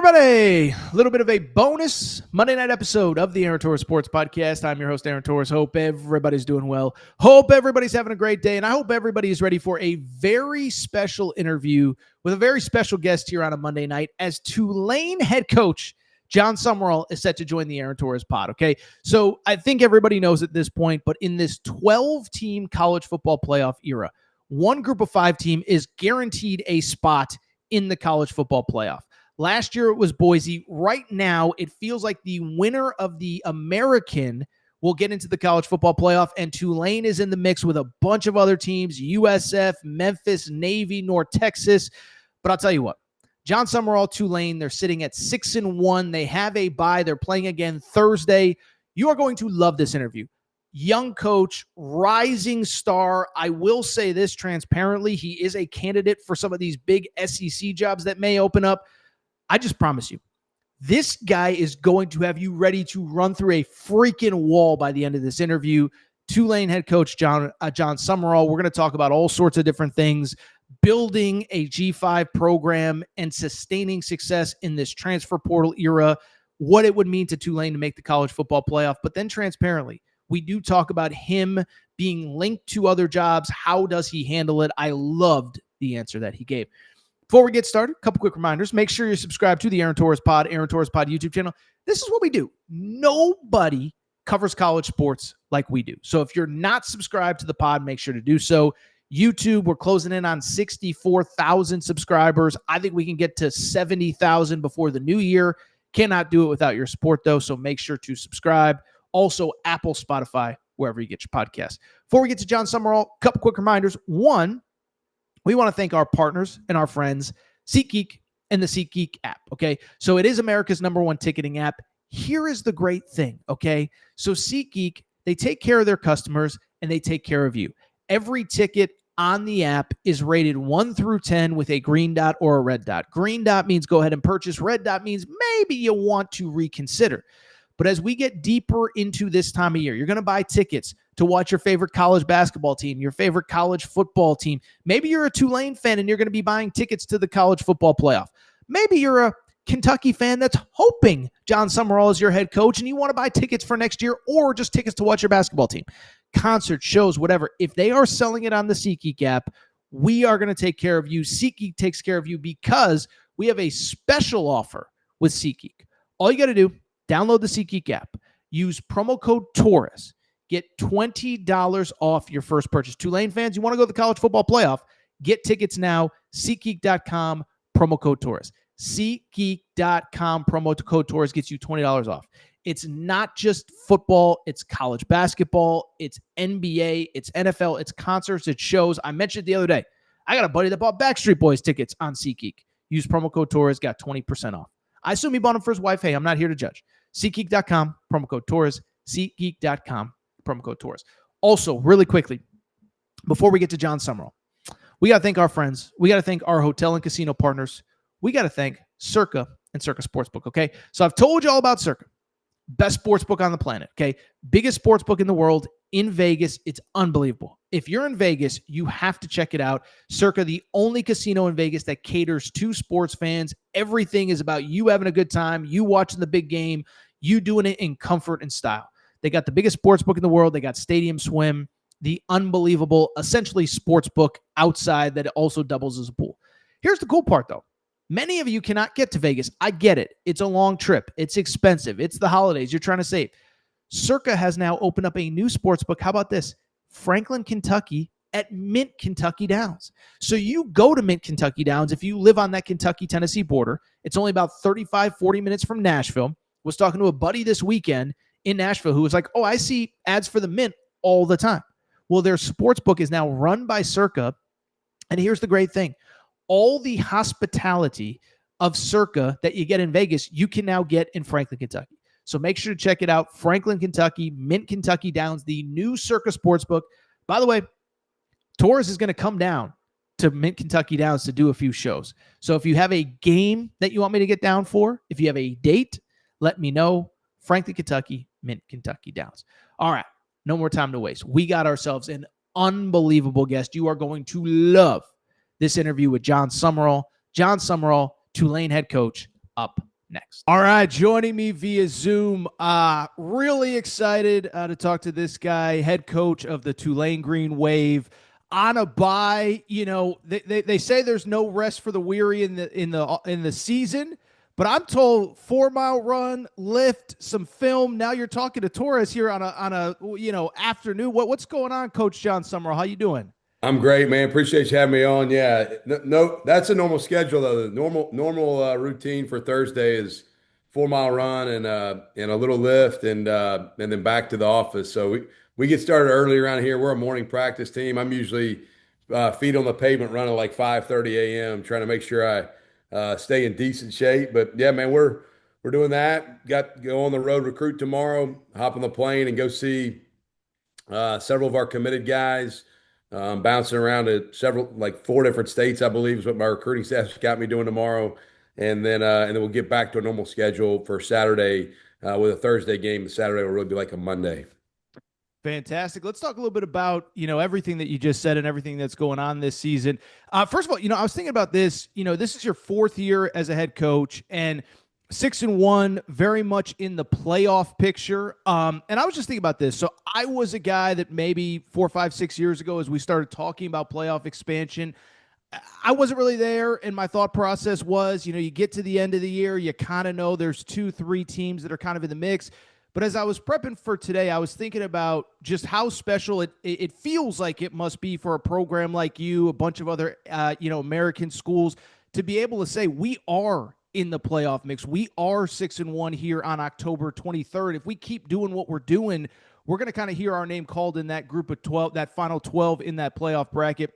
everybody, a little bit of a bonus Monday night episode of the Aaron Torres Sports Podcast. I'm your host, Aaron Torres. Hope everybody's doing well. Hope everybody's having a great day, and I hope everybody is ready for a very special interview with a very special guest here on a Monday night as Tulane head coach Jon Sumrall is set to join the Aaron Torres pod, okay? So I think everybody knows at this point, but in this 12-team college football playoff era, one group of 5 team is guaranteed a spot in the college football playoff. Last year, it was Boise. Right now, it feels like the winner of the American will get into the college football playoff, and Tulane is in the mix with a bunch of other teams, USF, Memphis, Navy, North Texas. But I'll tell you what, Jon Sumrall, Tulane, they're sitting at 6-1. They have a bye. They're playing again Thursday. You are going to love this interview. Young coach, rising star. I will say this transparently. He is a candidate for some of these big SEC jobs that may open up. I just promise you, this guy is going to have you ready to run through a freaking wall by the end of this interview. Tulane head coach Jon Sumrall. We're going to talk about all sorts of different things, building a G5 program and sustaining success in this transfer portal era, what it would mean to Tulane to make the college football playoff. But then transparently, we do talk about him being linked to other jobs. How does he handle it? I loved the answer that he gave. Before we get started, a couple quick reminders. Make sure you're subscribed to the Aaron Torres Pod YouTube channel. This is what we do. Nobody covers college sports like we do. So if you're not subscribed to the pod, make sure to do so. YouTube, we're closing in on 64,000 subscribers. I think we can get to 70,000 before the new year. Cannot do it without your support, though, so make sure to subscribe. Also, Apple, Spotify, wherever you get your podcasts. Before we get to Jon Sumrall, a couple quick reminders. One, we want to thank our partners and our friends, SeatGeek and the SeatGeek app, okay? So it is America's #1 ticketing app. Here is the great thing, okay? So SeatGeek, they take care of their customers and they take care of you. Every ticket on the app is rated 1 through 10 with a green dot or a red dot. Green dot means go ahead and purchase. Red dot means maybe you want to reconsider. But as we get deeper into this time of year, you're going to buy tickets to watch your favorite college basketball team, your favorite college football team. Maybe you're a Tulane fan and you're going to be buying tickets to the college football playoff. Maybe you're a Kentucky fan that's hoping Jon Sumrall is your head coach and you want to buy tickets for next year or just tickets to watch your basketball team. Concert, shows, whatever. If they are selling it on the SeatGeek app, we are going to take care of you. SeatGeek takes care of you because we have a special offer with SeatGeek. All you got to do, download the SeatGeek app. Use promo code Torres. Get $20 off your first purchase. Tulane fans, you want to go to the college football playoff, get tickets now. SeatGeek.com, promo code Torres. SeatGeek.com, promo code Torres gets you $20 off. It's not just football. It's college basketball. It's NBA. It's NFL. It's concerts. It's shows. I mentioned the other day, I got a buddy that bought Backstreet Boys tickets on SeatGeek. Use promo code Torres, got 20% off. I assume he bought them for his wife. Hey, I'm not here to judge. SeatGeek.com, promo code Torres. SeatGeek.com, promo code Torres. Also, really quickly, before we get to Jon Sumrall, we got to thank our friends. We got to thank our hotel and casino partners. We got to thank Circa and Circa Sportsbook, okay? So I've told you all about Circa. Best sportsbook on the planet, okay? Biggest sportsbook in the world in Vegas. It's unbelievable. If you're in Vegas, you have to check it out. Circa, the only casino in Vegas that caters to sports fans. Everything is about you having a good time, you watching the big game, you doing it in comfort and style. They got the biggest sports book in the world. They got Stadium Swim, the unbelievable, essentially sports book outside that also doubles as a pool. Here's the cool part, though. Many of you cannot get to Vegas. I get it. It's a long trip. It's expensive. It's the holidays. You're trying to save. Circa has now opened up a new sports book. How about this? Franklin, Kentucky at Mint Kentucky Downs. So you go to Mint Kentucky Downs if you live on that Kentucky-Tennessee border. It's only about 35, 40 minutes from Nashville. Was talking to a buddy this weekend in Nashville who was like, oh, I see ads for the Mint all the time. Well, their sports book is now run by Circa. And here's the great thing. All the hospitality of Circa that you get in Vegas, you can now get in Franklin, Kentucky. So make sure to check it out. Franklin, Kentucky, Mint Kentucky Downs, the new Circa Sportsbook. By the way, Torres is going to come down to Mint Kentucky Downs to do a few shows. So if you have a game that you want me to get down for, if you have a date, let me know. Franklin, Kentucky, Mint Kentucky Downs. All right, no more time to waste. We got ourselves an unbelievable guest. You are going to love this interview with Jon Sumrall. Jon Sumrall, Tulane head coach, up next. All right, joining me via Zoom. Really excited to talk to this guy, head coach of the Tulane Green Wave. On a bye, they say there's no rest for the weary in the season, but I'm told 4 mile run, lift, some film. Now you're talking to Torres here on a afternoon. What's going on, Coach Jon Sumrall? How you doing? I'm great, man. Appreciate you having me on. Yeah, no, that's a normal schedule though. The normal routine for Thursday is 4 mile run and a little lift and then back to the office. So we get started early around here. We're a morning practice team. I'm usually feet on the pavement running like 5:30 a.m. trying to make sure I stay in decent shape. But yeah, man, we're doing that. Got to go on the road, recruit tomorrow, hop on the plane and go see several of our committed guys, bouncing around to several, like four different states, I believe, is what my recruiting staff's got me doing tomorrow. And then we'll get back to a normal schedule for Saturday with a Thursday game. Saturday will really be like a Monday. Fantastic. Let's talk a little bit about, everything that you just said and everything that's going on this season. First of all, I was thinking about this. This is your fourth year as a head coach, and 6-1, very much in the playoff picture. And I was just thinking about this. So I was a guy that maybe 4, 5, 6 years ago, as we started talking about playoff expansion, I wasn't really there. And my thought process was, you get to the end of the year, you kind of know there's 2, 3 teams that are kind of in the mix. But as I was prepping for today, I was thinking about just how special it feels like it must be for a program like you, a bunch of other, American schools, to be able to say we are in the playoff mix. We are 6-1 here on October 23rd. If we keep doing what we're doing, we're going to kind of hear our name called in that group of 12, that final 12 in that playoff bracket.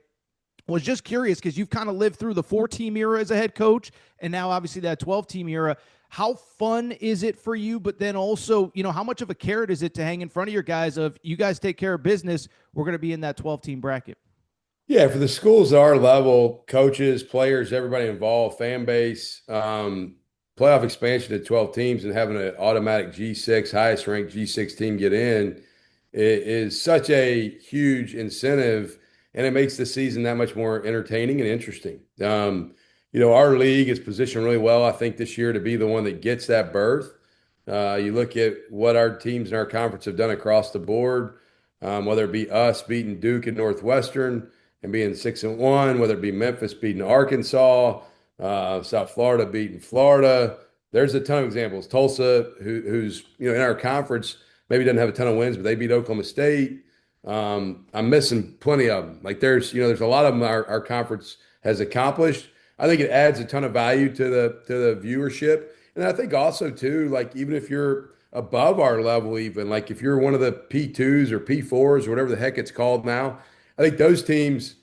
Was just curious because you've kind of lived through the 4-team era as a head coach and now obviously that 12-team era. How fun is it for you? But then also, how much of a carrot is it to hang in front of your guys of, you guys take care of business, we're going to be in that 12-team bracket? Yeah, for the schools at our level, coaches, players, everybody involved, fan base, playoff expansion to 12 teams and having an automatic G6, highest ranked G6 team get in is such a huge incentive, and it makes the season that much more entertaining and interesting. Our league is positioned really well, I think, this year to be the one that gets that berth. You look at what our teams in our conference have done across the board, whether it be us beating Duke and Northwestern and being 6-1, whether it be Memphis beating Arkansas, South Florida beating Florida. There's a ton of examples. Tulsa, who's in our conference, maybe doesn't have a ton of wins, but they beat Oklahoma State. I'm missing plenty of them. Like there's a lot of them our conference has accomplished. I think it adds a ton of value to the viewership. And I think also too, like even if you're above our level, even like if you're one of the P2s or P4s or whatever the heck it's called now, I think those teams,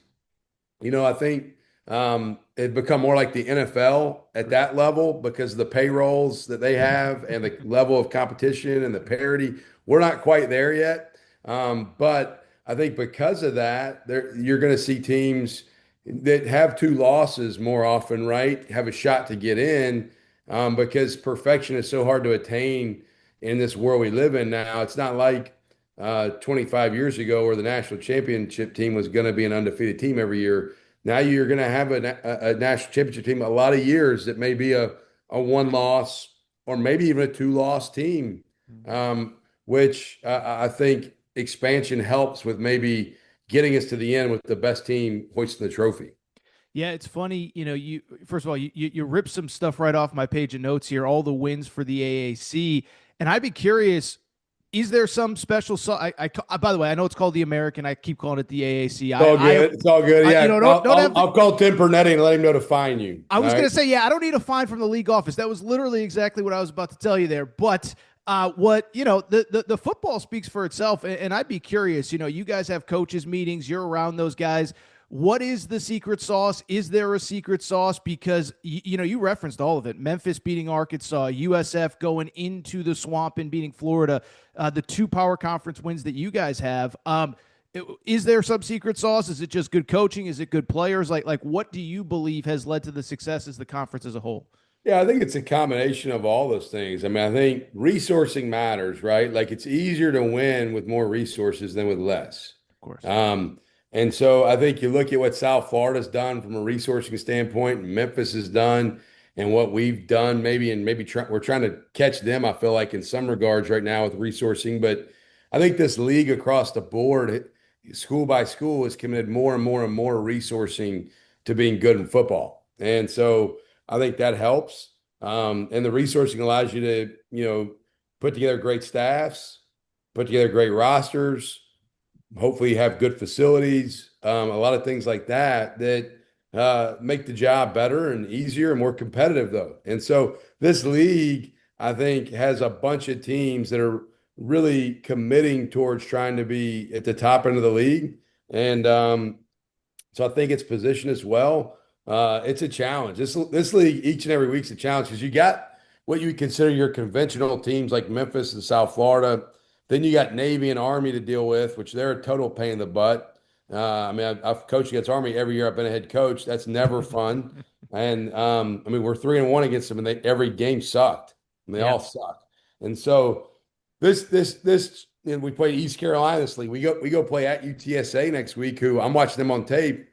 I think it become more like the NFL at that level because of the payrolls that they have and the level of competition and the parity. We're not quite there yet. But I think because of that, you're going to see teams that have 2 losses more often, right? Have a shot to get in because perfection is so hard to attain in this world we live in now. It's not like 25 years ago where the national championship team was going to be an undefeated team every year. Now you're going to have a national championship team a lot of years that may be a 1-loss or maybe even a 2-loss team, which I think expansion helps with maybe getting us to the end with the best team hoisting the trophy. Yeah, it's funny. You first of all, you rip some stuff right off my page of notes here, all the wins for the AAC, and I'd be curious. Is there some special? By the way, I know it's called the American. I keep calling it the AAC. It's all good. It's all good. Yeah, I'll call Tim Pernetti and let him know to fine you. I was going to say, yeah, I don't need a fine from the league office. That was literally exactly what I was about to tell you there. But the football speaks for itself, and I'd be curious. You guys have coaches meetings. You're around those guys. What is the secret sauce? Is there a secret sauce? Because, you referenced all of it. Memphis beating Arkansas, USF going into the swamp and beating Florida, the 2 power conference wins that you guys have. Is there some secret sauce? Is it just good coaching? Is it good players? Like what do you believe has led to the success as the conference as a whole? Yeah, I think it's a combination of all those things. I mean, I think resourcing matters, right? Like it's easier to win with more resources than with less. Of course. And so I think you look at what South Florida's done from a resourcing standpoint, and Memphis has done, and what we've done, we're trying to catch them, I feel like, in some regards right now with resourcing. But I think this league across the board, school by school, has committed more and more and more resourcing to being good in football. And so I think that helps. And the resourcing allows you to, put together great staffs, put together great rosters, hopefully have good facilities, a lot of things like that make the job better and easier and more competitive, though. And so this league, I think, has a bunch of teams that are really committing towards trying to be at the top end of the league. And so I think it's positioned as well. It's a challenge. This league each and every week's a challenge because you got what you would consider your conventional teams like Memphis and South Florida. Then you got Navy and Army to deal with, which they're a total pain in the butt. I've coached against Army every year I've been a head coach. That's never fun. And we're 3-1 against them, and every game sucked. And they Yeah. all suck. And so this and we play East Carolina this league. We go play at UTSA next week, who I'm watching them on tape,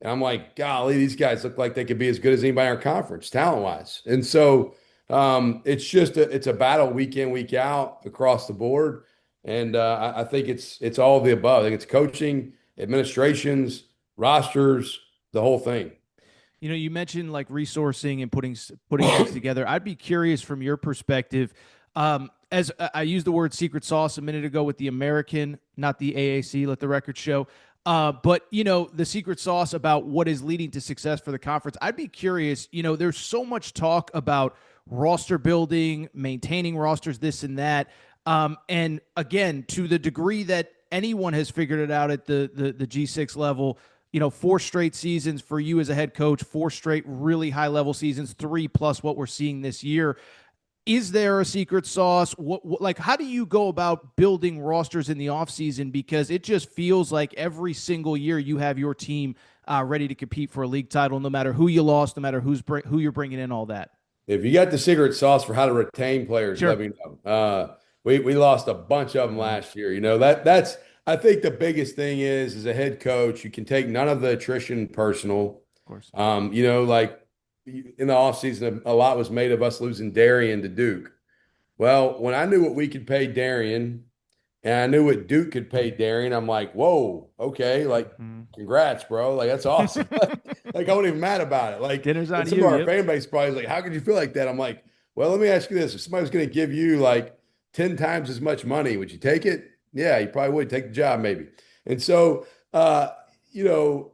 and I'm like, golly, these guys look like they could be as good as anybody in our conference, talent-wise. And so it's a battle week in, week out across the board. And I think it's all of the above. I think it's coaching, administrations, rosters, the whole thing. You mentioned like resourcing and putting things together. I'd be curious from your perspective. As I used the word secret sauce a minute ago with the American, not the AAC, let the record show. But the secret sauce about what is leading to success for the conference. I'd be curious. There's so much talk about roster building, maintaining rosters, this and that. And again, to the degree that anyone has figured it out at the G6 level, 4 straight seasons for you as a head coach, 4 straight really high level seasons, 3 plus what we're seeing this year. Is there a secret sauce? Like, how do you go about building rosters in the offseason? Because it just feels like every single year you have your team ready to compete for a league title, no matter who you lost, no matter who you're bringing in, all that. If you got the secret sauce for how to retain players, Sure. let me know. We lost a bunch of them last year. That's I think the biggest thing is as a head coach, you can take none of the attrition personal. Of course. Like in the offseason, a lot was made of us losing Darian to Duke. Well, when I knew what we could pay Darian and I knew what Duke could pay Darian, I'm like, whoa, okay, like congrats, bro. Like that's awesome. Like I wasn't even mad about it. Like Dinner's on some you. of our Yep. fan base probably is like, how could you feel like that? I'm like, well, let me ask you this. If somebody was going to give you like 10 times as much money, would you take it? Yeah, you probably would take the job, maybe. And so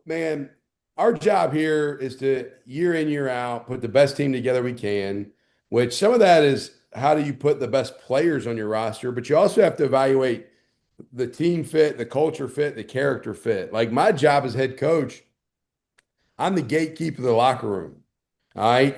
man, our job here is to year in, year out, put the best team together we can, which some of that is how do you put the best players on your roster, but you also have to evaluate the team fit, the culture fit, the character fit. Like my job as head coach, I'm the gatekeeper of the locker room. All right.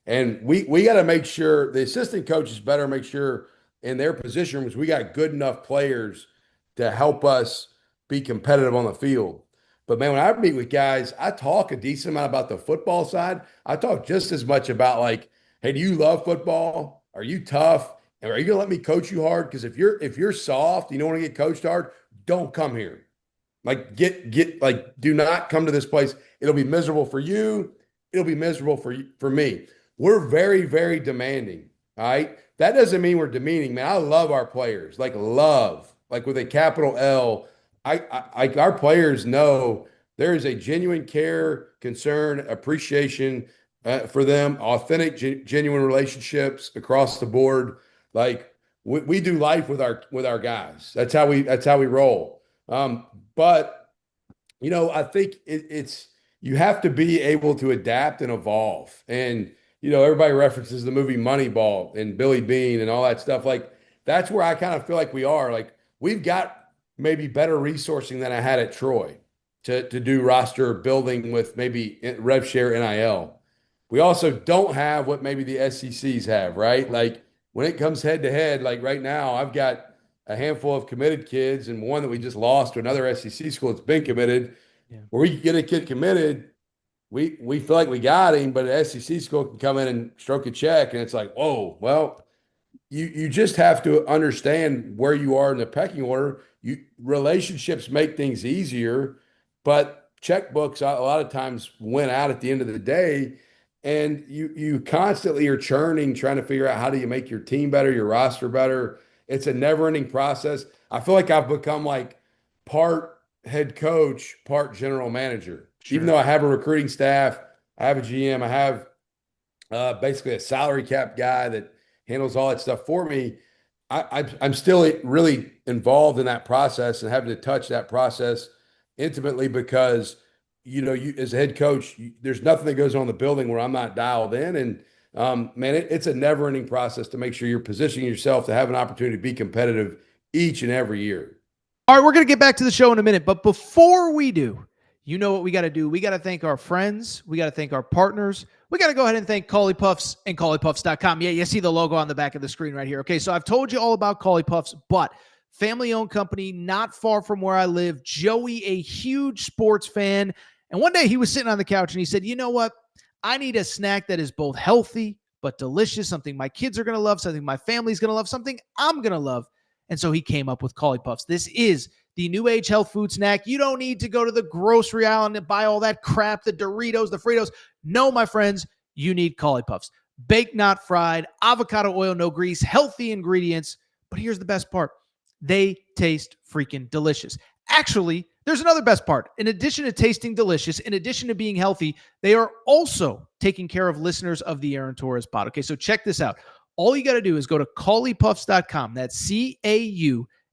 And we got to make sure the assistant coaches better make sure in their position rooms we got good enough players to help us be competitive on the field. But man, when I meet with guys, I talk a decent amount about the football side. I talk just as much about like, hey, do you love football? Are you tough? And are you gonna let me coach you hard? Because if you're soft, you don't want to get coached hard, don't come here. Like do not come to this place. It'll be miserable for you. It'll be miserable for me. We're very, very demanding. All right. That doesn't mean we're demeaning, man. I love our players, like love, like with a capital L. Our players know there is a genuine care, concern, appreciation for them, authentic, genuine relationships across the board. Like we do life with our guys. That's how we roll. But I think it's you have to be able to adapt and evolve. And everybody references the movie Moneyball and Billy Bean and all that stuff. Like that's where I kind of feel like we are. Like we've got maybe better resourcing than I had at Troy to do roster building with maybe rev share NIL. We also don't have what maybe the SECs have, right? Like when it comes head to head, like right now, I've got a handful of committed kids and one that we just lost to another SEC school that's been committed. Yeah. Where we get a kid committed, we feel like we got him, but an SEC school can come in and stroke a check, and it's like, whoa, well, you just have to understand where you are in the pecking order. Relationships make things easier, but checkbooks a lot of times win out at the end of the day. and you constantly are churning, trying to figure out how do you make your team better, your roster better. It's a never-ending process. I feel like I've become like part head coach, part general manager. Even Sure. though I have a recruiting staff, I have a GM, I have basically a salary cap guy that handles all that stuff for me. I'm still really involved in that process and having to touch that process intimately because you as a head coach, there's nothing that goes on in the building where I'm not dialed in. And man, it's a never-ending process to make sure you're positioning yourself to have an opportunity to be competitive each and every year. All right, we're going to get back to the show in a minute. But before we do, you know what we got to do? We got to thank our friends. We got to thank our partners. We got to go ahead and thank Caulipuffs and Caulipuffs.com. Yeah, you see the logo on the back of the screen right here. Okay, so I've told you all about Caulipuffs, but family-owned company, not far from where I live. Joey, a huge sports fan. And one day he was sitting on the couch and he said, you know what? I need a snack that is both healthy but delicious, something my kids are going to love, something my family's going to love, something I'm going to love. And so he came up with Caulipuffs. This is the new age health food snack. You don't need to go to the grocery aisle and buy all that crap, the Doritos, the Fritos. No, my friends, you need Caulipuffs. Baked, not fried, avocado oil, no grease, healthy ingredients. But here's the best part. They taste freaking delicious. Actually, there's another best part. In addition to tasting delicious, in addition to being healthy, they are also taking care of listeners of the Aaron Torres pod. Okay, so check this out. All you got to do is go to Caulipuffs.com. That's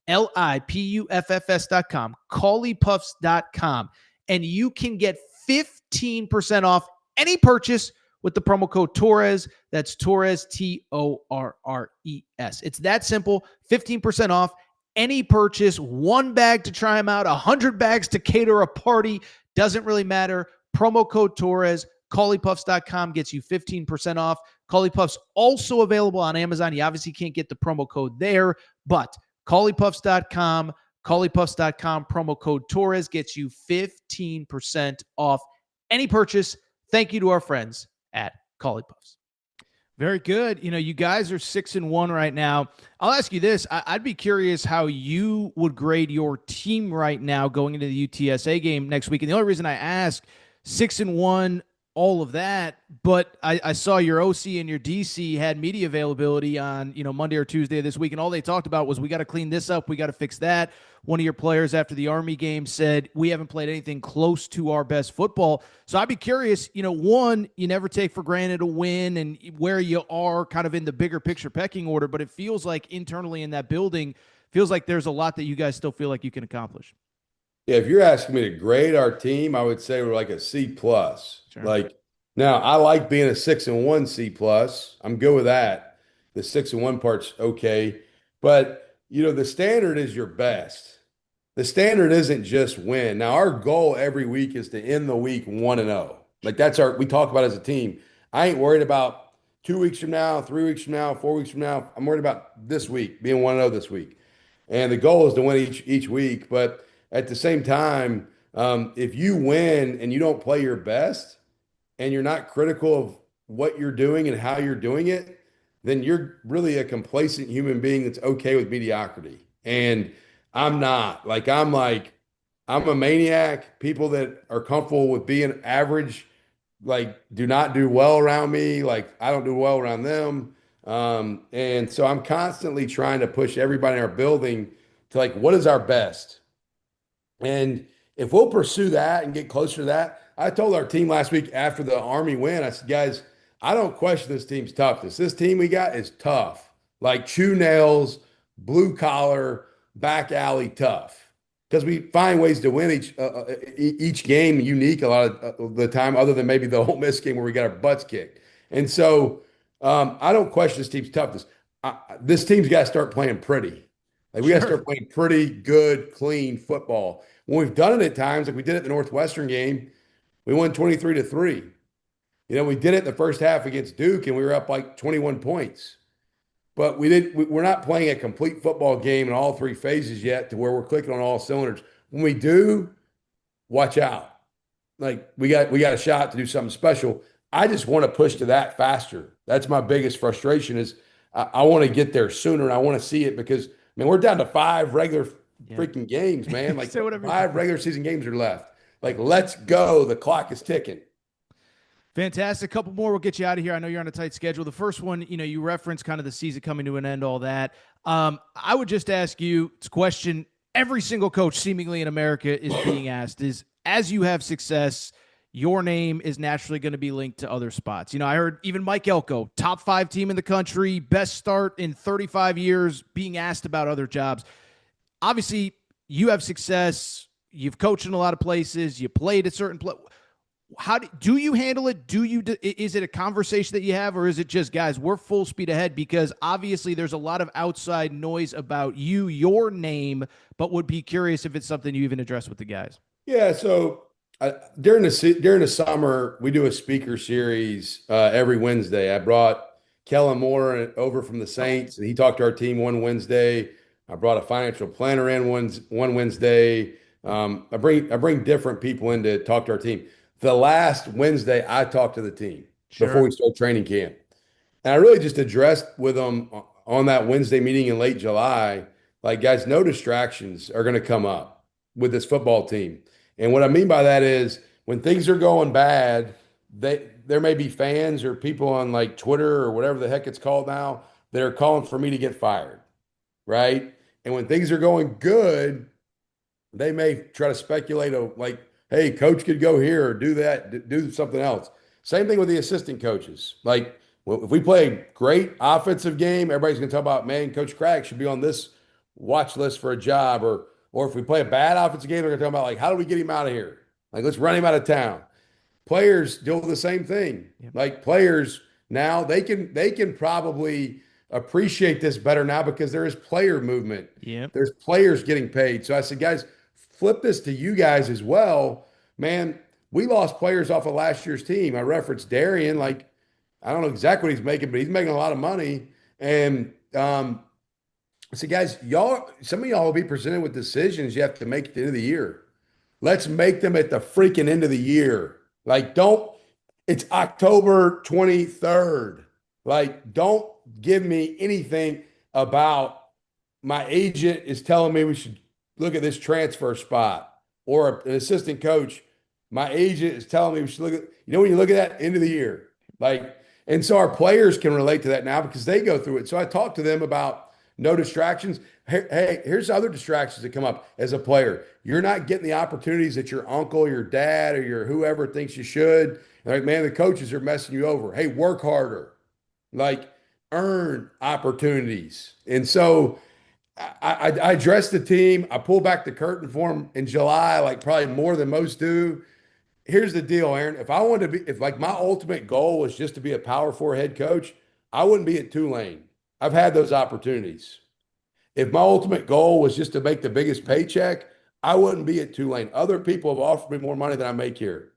Caulipuffs.com, Caulipuffs.com, and you can get 15% off any purchase with the promo code Torres. That's Torres, Torres. It's that simple. 15% off any purchase, one bag to try them out, 100 bags to cater a party. Doesn't really matter. Promo code Torres. Caulipuffs.com gets you 15% off. Caulipuffs also available on Amazon. You obviously can't get the promo code there, but Caulipuffs.com, promo code Torres gets you 15% off any purchase. Thank you to our friends at Caulipuffs. Very good. You know, you guys are 6-1 right now. I'll ask you this. I'd be curious how you would grade your team right now going into the UTSA game next week. And the only reason I ask, 6-1, all of that, but I saw your OC and your DC had media availability on, Monday or Tuesday of this week, and all they talked about was we got to clean this up, we got to fix that. One of your players after the Army game said, we haven't played anything close to our best football. So I'd be curious, one, you never take for granted a win and where you are kind of in the bigger picture pecking order, but it feels like internally in that building, feels like there's a lot that you guys still feel like you can accomplish. Yeah, if you're asking me to grade our team, I would say we're like a C plus. Sure. Like now, I like being a 6-1 C plus. I'm good with that. The 6-1 part's okay, but the standard is your best. The standard isn't just win. Now, our goal every week is to end the week 1-0. Like that's we talk about as a team. I ain't worried about 2 weeks from now, 3 weeks from now, 4 weeks from now. I'm worried about this week being 1-0 this week, and the goal is to win each week, but at the same time, if you win and you don't play your best and you're not critical of what you're doing and how you're doing it, then you're really a complacent human being that's okay with mediocrity. And I'm not. I'm a maniac. People that are comfortable with being average, do not do well around me. Like, I don't do well around them. And so I'm constantly trying to push everybody in our building to what is our best? And if we'll pursue that and get closer to that, I told our team last week after the Army win, I said, guys, I don't question this team's toughness. This team we got is tough, like chew nails, blue collar, back alley tough. Because we find ways to win each game unique a lot of the time, other than maybe the Ole Miss game where we got our butts kicked. And so I don't question this team's toughness. This team's got to start playing pretty. We got to start playing pretty good, clean football. When we've done it at times, like we did at the Northwestern game, we won 23-3. We did it in the first half against Duke, and we were up like 21 points. But we're not playing a complete football game in all three phases yet to where we're clicking on all cylinders. When we do, watch out. We got a shot to do something special. I just want to push to that faster. That's my biggest frustration is I want to get there sooner, and I want to see it because we're down to 5 regular freaking games, man. 5 regular season games are left. Let's go. The clock is ticking. Fantastic. Couple more. We'll get you out of here. I know you're on a tight schedule. The first one, you referenced kind of the season coming to an end, all that. I would just ask you, it's a question every single coach seemingly in America is being asked is, as you have success, your name is naturally going to be linked to other spots. I heard even Mike Elko, top 5 team in the country, best start in 35 years, being asked about other jobs. Obviously, you have success. You've coached in a lot of places. You played at certain places. How do you handle it? Is it a conversation that you have, or is it just, guys, we're full speed ahead? Because obviously there's a lot of outside noise about your name, but would be curious if it's something you even address with the guys. Yeah, so during the summer, we do a speaker series every Wednesday. I brought Kellen Moore over from the Saints, and he talked to our team one Wednesday. I brought a financial planner in one Wednesday. I bring different people in to talk to our team. The last Wednesday, I talked to the team before we start training camp. And I really just addressed with them on that Wednesday meeting in late July, like, guys, no distractions are going to come up with this football team. And what I mean by that is when things are going bad, there may be fans or people on like Twitter or whatever the heck it's called now that are calling for me to get fired, right? And when things are going good, they may try to speculate like, hey, coach could go here or do that, do something else. Same thing with the assistant coaches. Like, if we play a great offensive game, everybody's going to talk about, man, Coach Craig should be on this watch list for a job. Or if we play a bad offensive game, they're going to talk about, like, how do we get him out of here? Like, let's run him out of town. Players deal with the same thing. Yep. Like, players now, they can probably appreciate this better now because there is player movement. Yep. There's players getting paid. So I said, guys, flip this to you guys as well. Man, we lost players off of last year's team. I referenced Darian. Like, I don't know exactly what he's making, but he's making a lot of money. And I said, guys, some of y'all will be presented with decisions you have to make at the end of the year. Let's make them at the freaking end of the year. Like, it's October 23rd. Like, don't give me anything about my agent is telling me we should look at this transfer spot, or an assistant coach, my agent is telling me we should look at, when you look at that end of the year, like, and so our players can relate to that now because they go through it. So I talked to them about no distractions. Hey, here's other distractions that come up as a player. You're not getting the opportunities that your uncle, your dad, or your whoever thinks you should. Like, man, the coaches are messing you over. Hey, work harder, like, earn opportunities. And so I addressed the team. I pulled back the curtain for them in July, like probably more than most do. Here's the deal, Aaron. If I wanted to be, if like my ultimate goal was just to be a Power 4 head coach, I wouldn't be at Tulane. I've had those opportunities. If my ultimate goal was just to make the biggest paycheck, I wouldn't be at Tulane. Other people have offered me more money than I make here.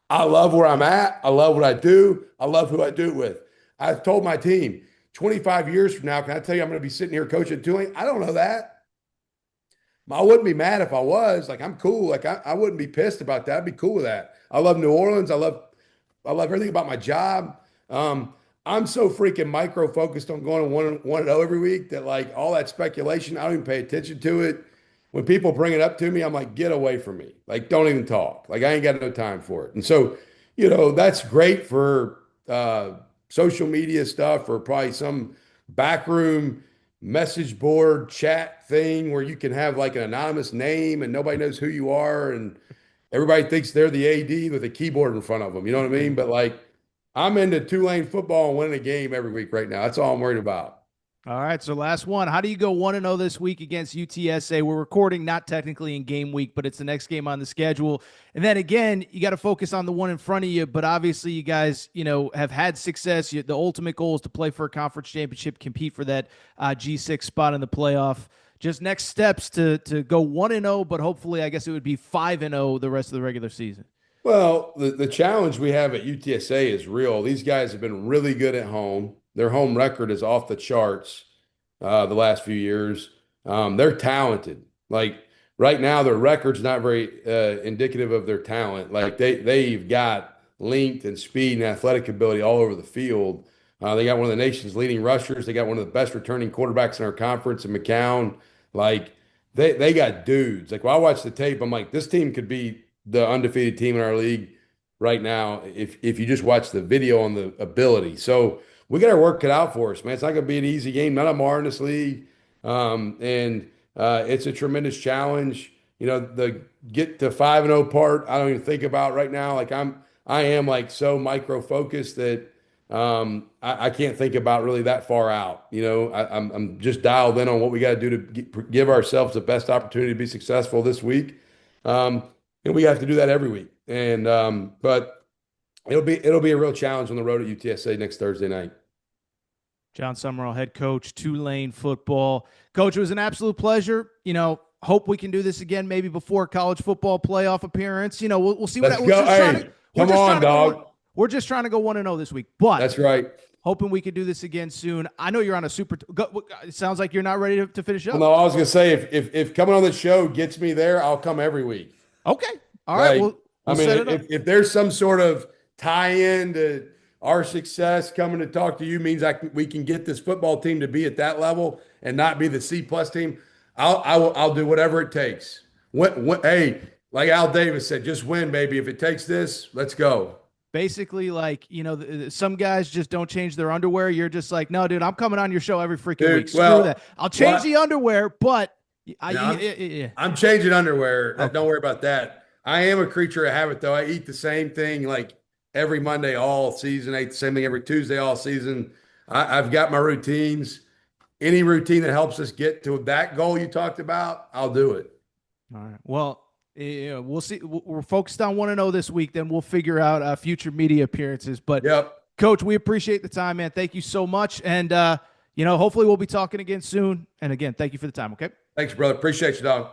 I love where I'm at. I love what I do. I love who I do it with. I've told my team, 25 years from now, can I tell you I'm going to be sitting here coaching Tulane? I don't know that. I wouldn't be mad if I was. Like, I'm cool. Like, I wouldn't be pissed about that. I'd be cool with that. I love New Orleans. I love everything about my job. I'm so freaking micro focused on going 1-0 every week that, like, all that speculation, I don't even pay attention to it. When people bring it up to me, I'm like, get away from me. Like, don't even talk. Like, I ain't got no time for it. And so, that's great for social media stuff, or probably some backroom message board chat thing where you can have like an anonymous name and nobody knows who you are and everybody thinks they're the AD with a keyboard in front of them. You know what I mean? But like, I'm into Tulane football and winning a game every week right now. That's all I'm worried about. All right, so last one. How do you go 1-0 this week against UTSA? We're recording not technically in game week, but it's the next game on the schedule. And then again, you got to focus on the one in front of you, but obviously you guys, have had success. The ultimate goal is to play for a conference championship, compete for that G6 spot in the playoff. Just next steps to go 1-0, but hopefully I guess it would be 5-0 the rest of the regular season. Well, the challenge we have at UTSA is real. These guys have been really good at home. Their home record is off the charts the last few years. They're talented. Like, right now, their record's not very indicative of their talent. Like, they've got length and speed and athletic ability all over the field. They got one of the nation's leading rushers. They got one of the best returning quarterbacks in our conference in McCown. Like, they got dudes. Like, when I watch the tape, I'm like, this team could be the undefeated team in our league right now if you just watch the video on the ability. So we got our work cut out for us, man. It's not going to be an easy game. None of them are in this league, and it's a tremendous challenge. You know, the get to 5-0 part, I don't even think about right now. Like I am like so micro focused that I can't think about really that far out. You know, I'm just dialed in on what we got to do to give ourselves the best opportunity to be successful this week. Um, and we have to do that every week. And but it'll be a real challenge on the road at UTSA next Thursday night. Jon Sumrall, head coach, Tulane football. Coach, it was an absolute pleasure. Hope we can do this again, maybe before college football playoff appearance. We'll see what Let's go. Hey, come on, dog. We're just trying to go 1-0 this week, but that's right. Hoping we could do this again soon. I know you're on a super. It sounds like you're not ready to finish up. Well, no, I was gonna say if coming on the show gets me there, I'll come every week. Okay, all right. We'll set it up. If there's some sort of tie-in to our success, coming to talk to you means we can get this football team to be at that level and not be the C+ team. I'll do whatever it takes. Hey, like Al Davis said, just win, baby. If it takes this, let's go. Basically, like, some guys just don't change their underwear. You're just like, no, dude, I'm coming on your show every freaking week. Screw that. I'll change the underwear, but I'm changing underwear. Okay. Don't worry about that. I am a creature of habit, though. I eat the same thing like every Monday all season. I eat the same thing every Tuesday all season. I've got my routines. Any routine that helps us get to that goal you talked about, I'll do it. All right. Well, we'll see. We're focused on 1-0 this week. Then we'll figure out future media appearances. But, Coach, we appreciate the time, man. Thank you so much. And, hopefully we'll be talking again soon. And, again, thank you for the time, okay? Thanks, brother. Appreciate you, dog.